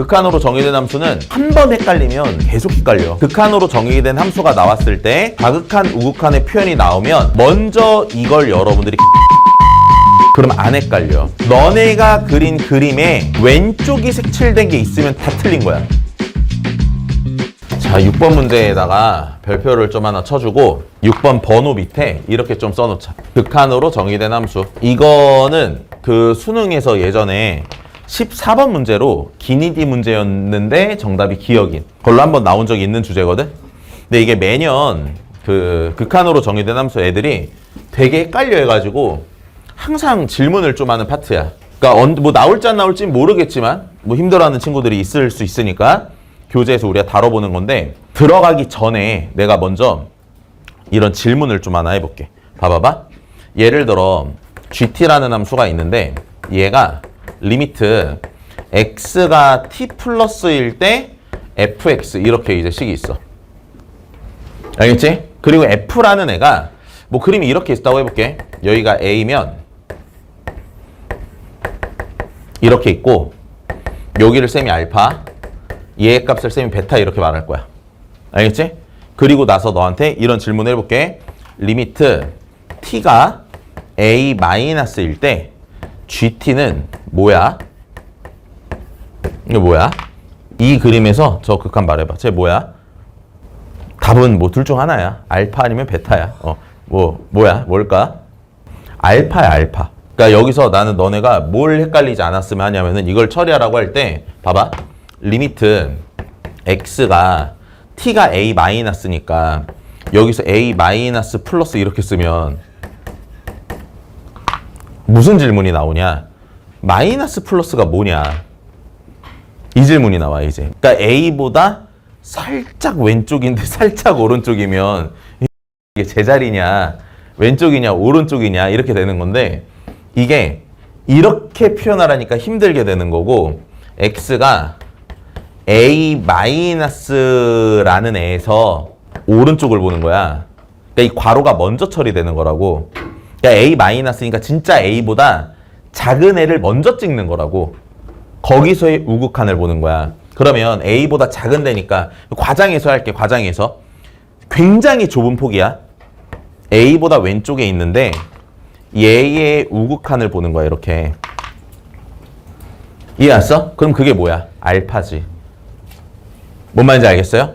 극한으로 정의된 함수는 한 번 헷갈리면 계속 헷갈려. 극한으로 정의된 함수가 나왔을 때 다극한, 우극한의 표현이 나오면 먼저 이걸 여러분들이 그럼 안 헷갈려. 너네가 그린 그림에 왼쪽이 색칠된 게 있으면 다 틀린 거야. 자, 6번 문제에다가 별표를 좀 하나 쳐주고 6번 번호 밑에 이렇게 좀 써놓자. 극한으로 정의된 함수. 이거는 그 수능에서 예전에 14번 문제로 기니디 문제였는데 정답이 기억인 걸로 한번 나온 적이 있는 주제거든. 근데 이게 매년 그 극한으로 정의된 함수 애들이 되게 헷갈려 해가지고 항상 질문을 좀 하는 파트야. 그러니까 뭐 나올지 안 나올지 모르겠지만 뭐 힘들어하는 친구들이 있을 수 있으니까 교재에서 우리가 다뤄보는 건데, 들어가기 전에 내가 먼저 이런 질문을 좀 하나 해볼게. 봐봐봐. 예를 들어 GT라는 함수가 있는데 얘가 리미트 x가 t 플러스일 때 fx 이렇게 이제 식이 있어. 알겠지? 그리고 f라는 애가 뭐 그림이 이렇게 있다고 해볼게. 여기가 a면 이렇게 있고 여기를 쌤이 알파, 얘의 값을 쌤이 베타 이렇게 말할 거야. 알겠지? 그리고 나서 너한테 이런 질문을 해볼게. 리미트 t가 a 마이너스일 때 GT는 뭐야? 이거 뭐야? 이 그림에서 저 극한 말해봐. 쟤 뭐야? 답은 뭐 둘 중 하나야. 알파 아니면 베타야. 뭐야? 뭘까? 알파야, 알파. 그러니까 여기서 나는 너네가 뭘 헷갈리지 않았으면 하냐면은 이걸 처리하라고 할 때 봐봐. 리미트 x가 t가 a 마이너스니까 여기서 a 마이너스 플러스 이렇게 쓰면 무슨 질문이 나오냐? 마이너스 플러스가 뭐냐? 이 질문이 나와 이제. 그러니까 A보다 살짝 왼쪽인데 살짝 오른쪽이면 이게 제자리냐, 왼쪽이냐, 오른쪽이냐 이렇게 되는 건데, 이게 이렇게 표현하라니까 힘들게 되는 거고, X가 A 마이너스라는 애에서 오른쪽을 보는 거야. 그러니까 이 괄호가 먼저 처리되는 거라고. 그러니까 A 마이너스니까 진짜 A보다 작은 애를 먼저 찍는 거라고. 거기서의 우극한을 보는 거야. 그러면 A보다 작은 데니까 과장해서 할게. 과장해서 굉장히 좁은 폭이야. A보다 왼쪽에 있는데 얘의 우극한을 보는 거야. 이렇게. 이해 왔어? 그럼 그게 뭐야? 알파지. 뭔 말인지 알겠어요?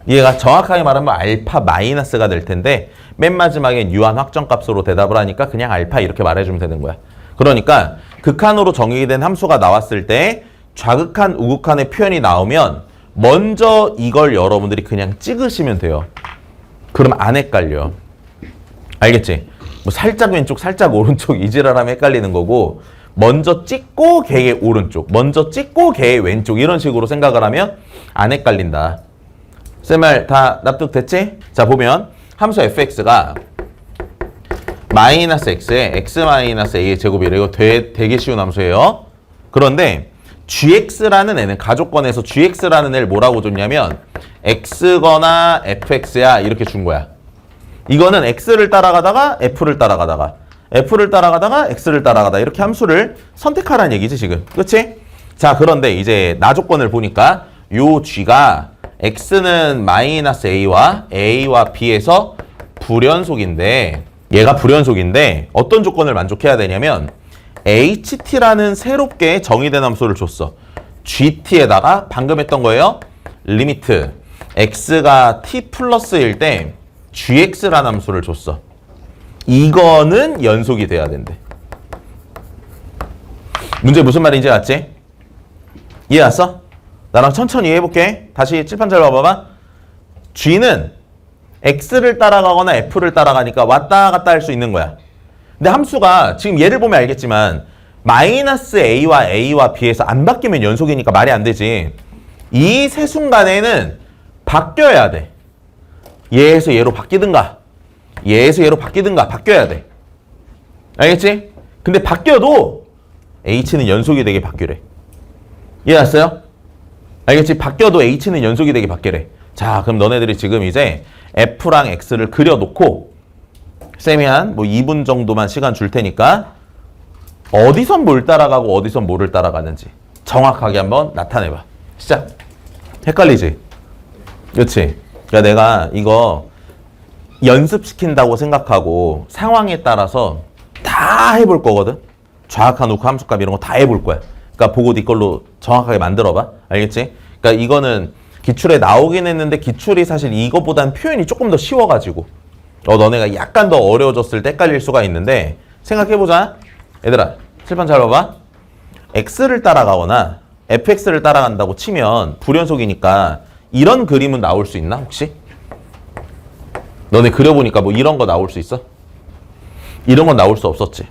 얘가 정확하게 말하면 알파 마이너스가 될 텐데 맨 마지막에 유한 확정값으로 대답을 하니까 그냥 알파 이렇게 말해주면 되는 거야. 그러니까 극한으로 정의된 함수가 나왔을 때 좌극한, 우극한의 표현이 나오면 먼저 이걸 여러분들이 그냥 찍으시면 돼요. 그럼 안 헷갈려. 알겠지? 뭐 살짝 왼쪽, 살짝 오른쪽 이지랄하면 헷갈리는 거고, 먼저 찍고 걔의 오른쪽, 먼저 찍고 걔의 왼쪽 이런 식으로 생각을 하면 안 헷갈린다. 쌤 말 다 납득됐지? 자, 보면 함수 fx가 마이너스 x에 x 마이너스 a의 제곱이래. 이거 되게 쉬운 함수예요. 그런데 gx라는 애는 가족권에서 gx라는 애를 뭐라고 줬냐면 x거나 fx야 이렇게 준 거야. 이거는 x를 따라가다가 f를 따라가다가 f를 따라가다가 x를 따라가다 이렇게 함수를 선택하라는 얘기지 지금. 그치? 자, 그런데 이제 나조건을 보니까 요 g가 x는 마이너스 a와 b에서 불연속인데, 얘가 불연속인데 어떤 조건을 만족해야 되냐면 ht라는 새롭게 정의된 함수를 줬어. gt에다가 방금 했던 거예요. 리미트 x가 t 플러스일 때 gx라는 함수를 줬어. 이거는 연속이 돼야 된대. 문제 무슨 말인지 알았지? 이해 왔어? 나랑 천천히 해볼게. 다시 칠판 잘 봐봐봐. g는 x를 따라가거나 f를 따라가니까 왔다 갔다 할 수 있는 거야. 근데 함수가 지금 얘를 보면 알겠지만 마이너스 a와 b에서 안 바뀌면 연속이니까 말이 안 되지. 이 세 순간에는 바뀌어야 돼. 얘에서 얘로 바뀌든가 얘에서 얘로 바뀌든가 바뀌어야 돼. 알겠지? 근데 바뀌어도 h는 연속이 되게 바뀌래. 이해 왔어요? 알겠지? 바뀌어도 h는 연속이 되게 바뀌래. 자, 그럼 너네들이 지금 이제 f랑 x를 그려놓고 쌤이 한 뭐 2분 정도만 시간 줄 테니까 어디선 뭘 따라가고 어디선 뭐를 따라가는지 정확하게 한번 나타내봐. 시작. 헷갈리지? 그렇지? 그러니까 내가 이거 연습시킨다고 생각하고 상황에 따라서 다 해볼 거거든? 좌악한 우크 함수값 이런 거 다 해볼 거야. 그러니까 보고 네 걸로 정확하게 만들어봐. 알겠지? 그러니까 이거는 기출에 나오긴 했는데 기출이 사실 이거보다는 표현이 조금 더 쉬워가지고 너네가 약간 더 어려워졌을 때 헷갈릴 수가 있는데 생각해보자. 얘들아 칠판 잘 봐봐. x를 따라가거나 fx를 따라간다고 치면 불연속이니까 이런 그림은 나올 수 있나 혹시? 너네 그려보니까 뭐 이런 거 나올 수 있어? 이런 건 나올 수 없었지.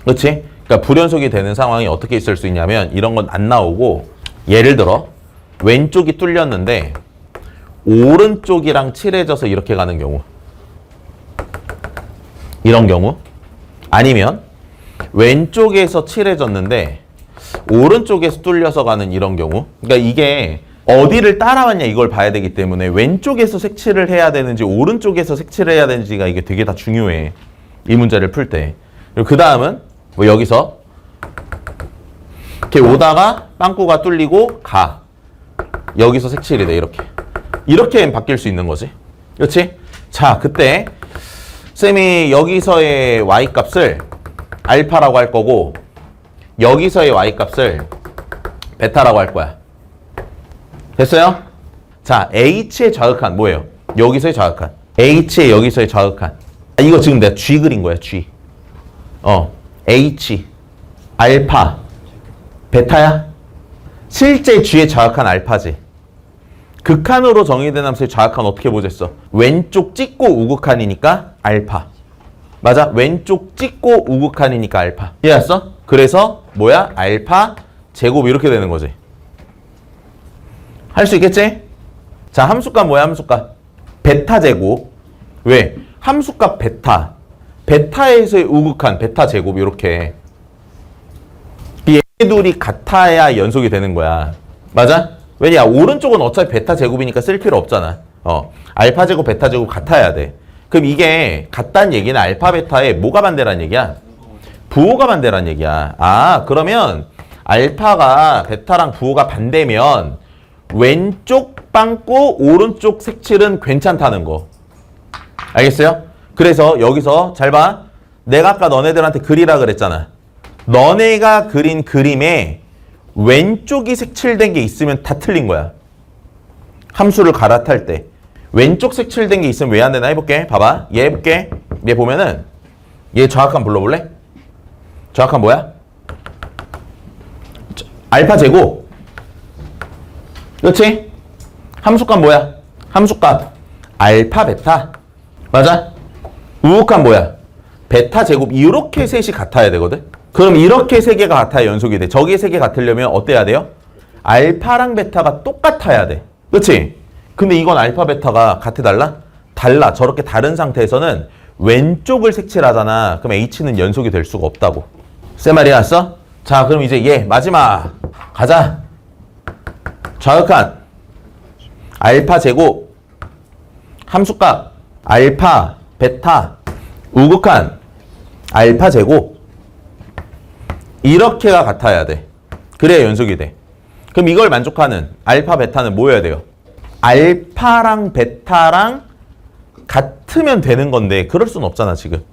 그렇지? 그러니까 불연속이 되는 상황이 어떻게 있을 수 있냐면 이런 건 안 나오고 예를 들어 왼쪽이 뚫렸는데 오른쪽이랑 칠해져서 이렇게 가는 경우, 이런 경우, 아니면 왼쪽에서 칠해졌는데 오른쪽에서 뚫려서 가는 이런 경우. 그러니까 이게 어디를 따라왔냐 이걸 봐야 되기 때문에 왼쪽에서 색칠을 해야 되는지 오른쪽에서 색칠을 해야 되는지가 이게 되게 다 중요해. 이 문제를 풀 때. 그리고 그 다음은 뭐 여기서 이렇게 오다가 빵꾸가 뚫리고 가. 여기서 색칠이 돼. 이렇게 바뀔 수 있는 거지. 그렇지? 자, 그때 쌤이 여기서의 y값을 알파라고 할 거고 여기서의 y값을 베타라고 할 거야. 됐어요? 자, h의 좌극한 뭐예요? 여기서의 좌극한. h의 여기서의 좌극한. 이거 지금 내가 g 그린 거야, g. h, 알파, 베타야? 실제 g의 좌극한 알파지. 극한으로 정의된 함수의 좌극한 어떻게 보겠어? 왼쪽 찍고 우극한이니까 알파. 맞아? 왼쪽 찍고 우극한이니까 알파. 이해했어? 그래서 뭐야? 알파 제곱 이렇게 되는 거지. 할 수 있겠지? 자, 함수값 뭐야? 함수값 베타 제곱. 왜? 함수값 베타. 베타에서의 우극한 베타 제곱 이렇게. 얘들이 같아야 연속이 되는 거야. 맞아? 왜냐? 오른쪽은 어차피 베타 제곱이니까 쓸 필요 없잖아. 알파 제곱 베타 제곱 같아야 돼. 그럼 이게 같다는 얘기는 알파 베타에 뭐가 반대란 얘기야? 부호가 반대란 얘기야. 아, 그러면 알파가 베타랑 부호가 반대면 왼쪽 빵꾸 오른쪽 색칠은 괜찮다는 거. 알겠어요? 그래서 여기서 잘 봐. 내가 아까 너네들한테 그리라 그랬잖아. 너네가 그린 그림에 왼쪽이 색칠된 게 있으면 다 틀린 거야. 함수를 갈아탈 때 왼쪽 색칠된 게 있으면 왜 안 되나 해볼게. 봐봐. 얘 해볼게. 얘 보면은 얘 좌악한 불러볼래? 좌악한 뭐야? 알파 제곱. 그렇지? 함수값 뭐야? 함수값 알파 베타. 맞아? 우극한 뭐야? 베타 제곱. 이렇게 셋이 같아야 되거든? 그럼 이렇게 세 개가 같아야 연속이 돼. 저기 세 개 같으려면 어때야 돼요? 알파랑 베타가 똑같아야 돼. 그렇지? 근데 이건 알파 베타가 같아 달라? 달라. 저렇게 다른 상태에서는 왼쪽을 색칠하잖아. 그럼 H는 연속이 될 수가 없다고. 쌤 말이 왔어? 자, 그럼 이제 얘 마지막 가자. 좌극한 알파 제곱 함수값 알파 베타 우극한 알파 제곱 이렇게가 같아야 돼. 그래야 연속이 돼. 그럼 이걸 만족하는 알파 베타는 뭐여야 돼요? 알파랑 베타랑 같으면 되는 건데 그럴 수는 없잖아 지금.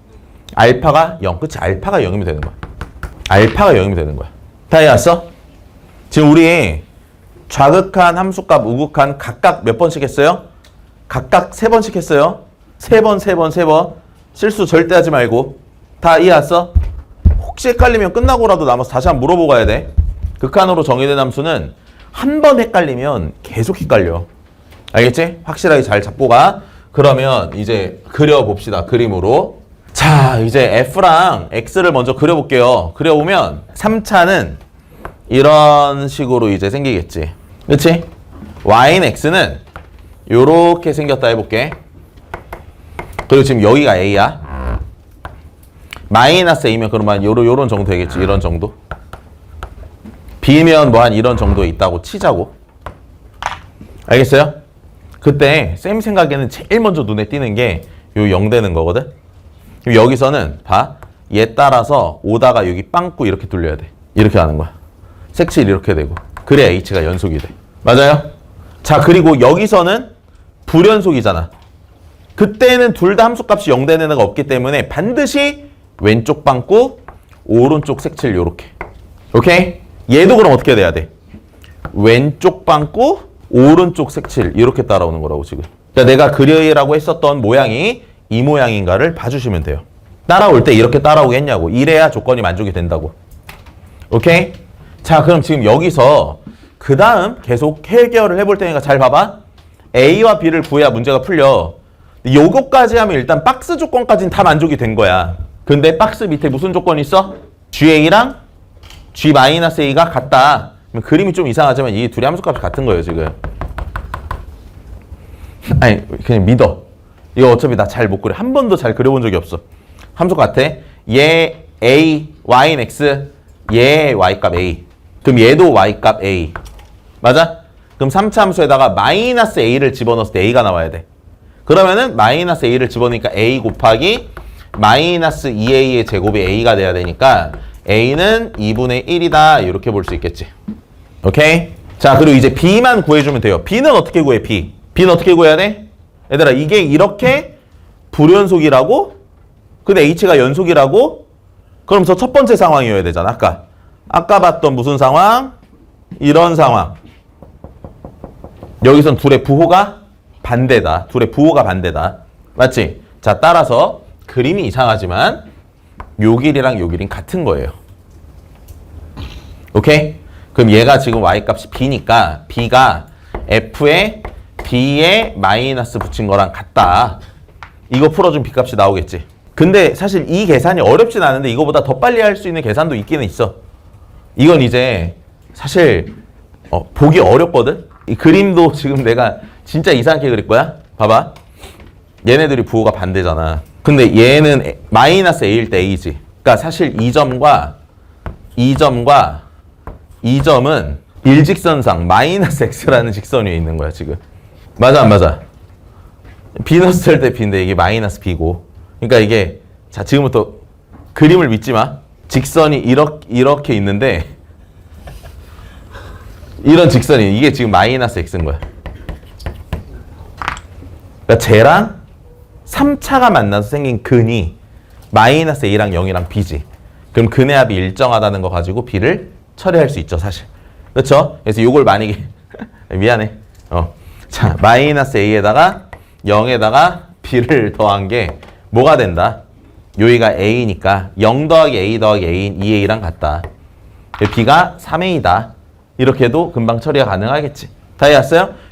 알파가 0. 그치? 알파가 0이면 되는 거야. 알파가 0이면 되는 거야. 다 이해왔어? 지금 우리 좌극한, 함수값, 우극한 각각 몇 번씩 했어요? 각각 3번씩 했어요. 3번, 3번, 3번. 실수 절대 하지 말고. 다 이해왔어? 혹시 헷갈리면 끝나고라도 남아서 다시 한번 물어보고 가야 돼. 극한으로 정의된 함수는 한 번 헷갈리면 계속 헷갈려. 알겠지? 확실하게 잘 잡고 가. 그러면 이제 그려봅시다. 그림으로. 자, 이제 F랑 X를 먼저 그려볼게요. 그려보면 3차는 이런 식으로 이제 생기겠지. 그치? Y는 X는 요렇게 생겼다 해볼게. 그리고 지금 여기가 A야. 마이너스 A면 그러면 요런 정도 되겠지. 이런 정도. B면 뭐 한 이런 정도 있다고 치자고. 알겠어요? 그때 쌤 생각에는 제일 먼저 눈에 띄는 게 요 0 되는 거거든. 여기서는 봐. 얘 따라서 오다가 여기 빵꾸 이렇게 뚫려야 돼. 이렇게 하는 거야. 색칠 이렇게 되고 그래야 H가 연속이 돼. 맞아요? 자, 그리고 여기서는 불연속이잖아. 그때는 둘 다 함수값이 0 되는 애가 없기 때문에 반드시 왼쪽 빵꾸 오른쪽 색칠 요렇게. 오케이? 얘도 그럼 어떻게 돼야 돼? 왼쪽 빵꾸 오른쪽 색칠 이렇게 따라오는 거라고 지금. 그러니까 내가 그리라고 했었던 모양이 이 모양인가를 봐주시면 돼요. 따라올 때 이렇게 따라오겠냐고. 이래야 조건이 만족이 된다고. 오케이? 자, 그럼 지금 여기서 그 다음 계속 해결을 해볼 테니까 잘 봐봐. A와 B를 구해야 문제가 풀려. 요거까지 하면 일단 박스 조건까지는 다 만족이 된 거야. 근데 박스 밑에 무슨 조건이 있어? GA랑 G-A가 같다. 그림이 좀 이상하지만 이 둘이 함수값이 같은 거예요, 지금. 아니, 그냥 믿어. 이거 어차피 나 잘 못 그려. 한 번도 잘 그려본 적이 없어. 함수 같아. 얘 A, Y는 X, 얘 Y값 A. 그럼 얘도 Y값 A. 맞아? 그럼 3차 함수에다가 마이너스 A를 집어넣었을 때 A가 나와야 돼. 그러면은 마이너스 A를 집어넣으니까 A 곱하기 마이너스 2A의 제곱이 A가 돼야 되니까 A는 2분의 1이다. 이렇게 볼 수 있겠지. 오케이? 자, 그리고 이제 B만 구해주면 돼요. B는 어떻게 구해, B? B는 어떻게 구해야 돼? 얘들아, 이게 이렇게 불연속이라고? 근데 H가 연속이라고? 그러면서 첫 번째 상황이어야 되잖아, 아까 봤던 무슨 상황? 이런 상황. 여기선 둘의 부호가 반대다. 둘의 부호가 반대다. 맞지? 자, 따라서 그림이 이상하지만 요 길이랑 요 길이는 같은 거예요. 오케이? 그럼 얘가 지금 Y값이 B니까 B가 F에 B에 마이너스 붙인 거랑 같다. 이거 풀어주면 B값이 나오겠지. 근데 사실 이 계산이 어렵진 않은데 이거보다 더 빨리 할 수 있는 계산도 있기는 있어. 이건 이제 사실 보기 어렵거든? 이 그림도 지금 내가 진짜 이상하게 그릴 거야. 봐봐. 얘네들이 부호가 반대잖아. 근데 얘는 마이너스 A일 때 A지. 그러니까 사실 이 점과 이 점은 일직선상 마이너스 X라는 직선 위에 있는 거야, 지금. 맞아, 안 맞아? B 넣었을 때 B인데 이게 마이너스 B고. 그러니까 이게, 자, 지금부터 그림을 믿지 마. 직선이 이렇게 있는데, 이런 직선이, 이게 지금 마이너스 X인 거야. 그러니까 쟤랑 3차가 만나서 생긴 근이 마이너스 A랑 0이랑 B지. 그럼 근의 합이 일정하다는 거 가지고 B를 처리할 수 있죠, 사실. 그렇죠? 그래서 요걸 만약에 미안해. 자, 마이너스 A에다가 0에다가 B를 더한 게 뭐가 된다? 여기가 A니까 0 더하기 A 더하기 A인 2A랑 같다. B가 3A다. 이렇게 해도 금방 처리가 가능하겠지. 다 이해했어요?